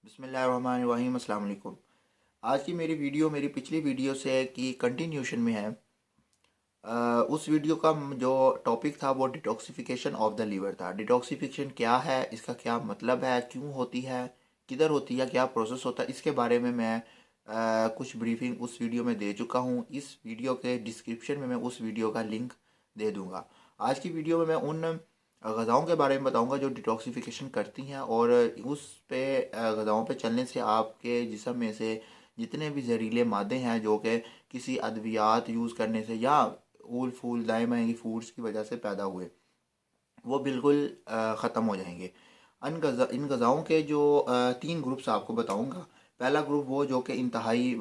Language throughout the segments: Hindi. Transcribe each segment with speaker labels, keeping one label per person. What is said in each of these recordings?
Speaker 1: बिस्मिल्लाहिर्रहमानिर्रहीम अस्सलाम वालेकुम। आज की मेरी वीडियो मेरी पिछली वीडियो से की कंटिन्यूशन में है। उस वीडियो का जो टॉपिक था वो डिटॉक्सिफिकेशन ऑफ द लीवर था। डिटॉक्सिफिकेशन क्या है, इसका क्या मतलब है, क्यों होती है, किधर होती है, क्या प्रोसेस होता है, इसके बारे में मैं कुछ ब्रीफिंग उस वीडियो में दे चुका हूँ। इस वीडियो के डिस्क्रिप्शन में मैं उस वीडियो का लिंक दे दूँगा। आज की वीडियो में मैं उन ग़िज़ाओं के बारे में बताऊंगा जो डिटॉक्सिफिकेशन करती हैं, और उस पे ग़िज़ाओं पे चलने से आपके जिस्म में से जितने भी जहरीले मादे हैं जो कि किसी अद्वियात यूज़ करने से या फूल फूल दाएँ बाएँ की फूड्स की वजह से पैदा हुए, वो बिल्कुल ख़त्म हो जाएंगे। इन ग़िज़ाओं के जो 3 ग्रुप्स आपको बताऊंगा। पहला ग्रुप वो जो कि इंतहाई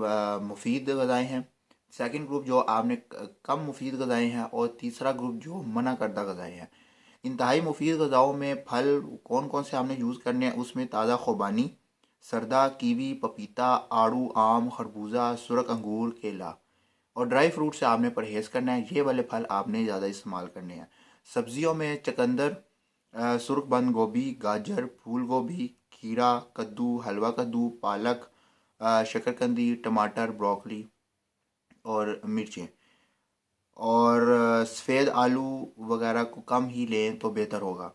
Speaker 1: मुफीद ग़िज़ाएँ हैं। सेकंड ग्रुप जो आपने कम मुफीद ग़िज़ाएँ हैं, और तीसरा ग्रुप जो मना करदा ग़िज़ाएँ हैं। इंतहाई मुफीद ग़िज़ाओं में फल कौन कौन से आपने यूज़ करने हैं, उसमें ताज़ा ख़ुबानी, सरदा, कीवी, पपीता, आड़ू, आम, खरबूजा, सुरख अंगूर, केला, और ड्राई फ्रूट से आपने परहेज़ करना है। ये वाले फल आपने ज़्यादा इस्तेमाल करने हैं। सब्जियों में चुकंदर, सुरख बंद गोभी, गाजर, फूल गोभी, खीरा, कद्दू, हलवा कद्दू, पालक, शकरकंदी, टमाटर, ब्रोकली और मिर्चें, और सफ़ेद आलू वगैरह को कम ही लें तो बेहतर होगा।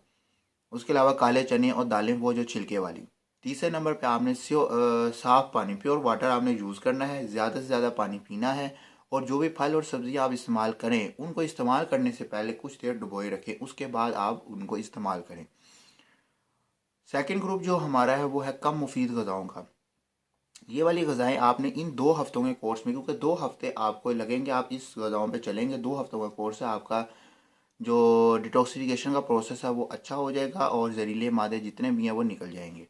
Speaker 1: उसके अलावा काले चने और दालें वो जो छिलके वाली। तीसरे नंबर पे आपने साफ़ पानी, प्योर वाटर आपने यूज़ करना है। ज़्यादा से ज़्यादा पानी पीना है, और जो भी फल और सब्ज़ियाँ आप इस्तेमाल करें उनको इस्तेमाल करने से पहले कुछ देर डुबोए रखें, उसके बाद आप उनको इस्तेमाल करें। सेकंड ग्रुप जो हमारा है वो है कम मुफीद ग़िज़ाओं का। ये वाली ग़िज़ाएँ आपने इन 2 हफ्तों के कोर्स में, क्योंकि 2 हफ्ते आपको लगेंगे, आप इस ग़िज़ाओं पे चलेंगे, 2 हफ्तों का कोर्स है आपका, जो डिटॉक्सिफिकेशन का प्रोसेस है वो अच्छा हो जाएगा, और जहरीले मादे जितने भी हैं वो निकल जाएंगे।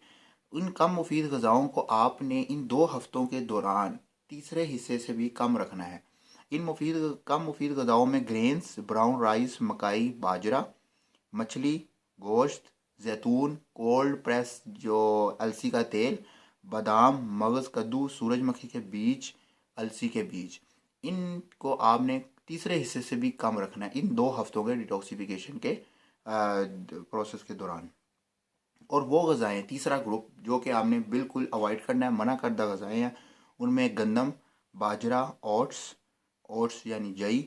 Speaker 1: इन कम मुफीद ग़िज़ाओं को आपने इन 2 हफ्तों के दौरान तीसरे हिस्से से भी कम रखना है। कम मुफीद ग़िज़ाओं में ग्रेन्स, ब्राउन राइस, मकाई, बाजरा, मछली, गोश्त, जैतून, कोल्ड प्रेस जो अलसी का तेल, बादाम, मगज़, कद्दू, सूरजमुखी के बीज, अलसी के बीज, इनको आपने तीसरे हिस्से से भी कम रखना है इन 2 हफ्तों के डिटॉक्सिफिकेशन के प्रोसेस के दौरान। और वो ग़िज़ाएँ, तीसरा ग्रुप जो कि आपने बिल्कुल अवॉइड करना है, मना करदा ग़िज़ाएँ हैं, उनमें गंदम, बाजरा, ओट्स यानी जई,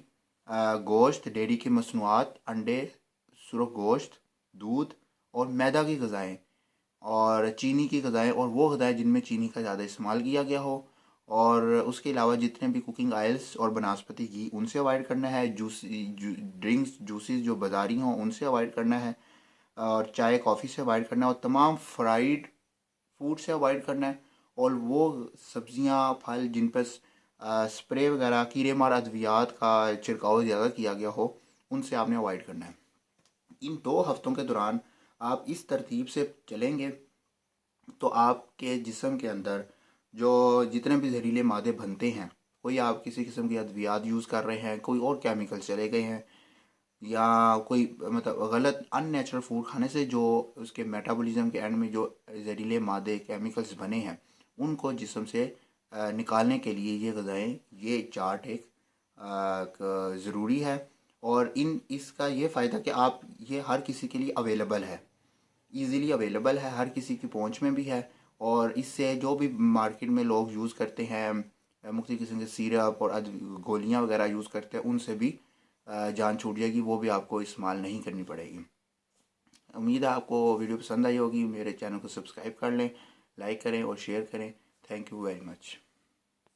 Speaker 1: गोश्त, डेयरी की मसनूआत, अंडे, सुरख गोश्त, दूध, और मैदा की ग़िज़ाएँ, और चीनी की ग़िज़ाएँ, और वो ग़िज़ाएँ जिनमें चीनी का ज़्यादा इस्तेमाल किया गया हो। और उसके अलावा जितने भी कुकिंग ऑयल्स और बनस्पति घी, उनसे अवॉइड करना है। ड्रिंक्स, जूसेस जो बाज़ारी हों उनसे अवॉइड करना है, और चाय कॉफ़ी से अवॉइड करना है, और तमाम फ्राइड फूड से अवॉइड करना है। और वो सब्ज़ियाँ फल जिन पर स्प्रे वगैरह कीड़े मार अद्वियात का छिड़काव ज़्यादा किया गया हो, उनसे आपने अवॉइड करना है। इन 2 हफ्तों के दौरान आप इस तरतीब से चलेंगे तो आपके जिस्म के अंदर जो जितने भी जहरीले मादे बनते हैं, कोई आप किसी किस्म की अद्वियात यूज़ कर रहे हैं, कोई और केमिकल चले गए हैं, या कोई मतलब गलत अननेचुरल फूड खाने से जो उसके मेटाबॉलिज्म के एंड में जो जहरीले मादे केमिकल्स बने हैं, उनको जिस्म से निकालने के लिए ये ग़िज़ाएँ, ये चार्ट एक ज़रूरी है। और इसका ये फ़ायदा कि आप ये हर किसी के लिए अवेलेबल है, ईज़िली अवेलेबल है, हर किसी की पहुंच में भी है। और इससे जो भी मार्केट में लोग यूज़ करते हैं, मुख्तलिफ़ किस्म के सिरप और गोलियां वगैरह यूज़ करते हैं, उनसे भी जान छूट जाएगी, वो भी आपको इस्तेमाल नहीं करनी पड़ेगी। उम्मीद है आपको वीडियो पसंद आई होगी। मेरे चैनल को सब्सक्राइब कर लें, लाइक करें और शेयर करें। Thank you very much.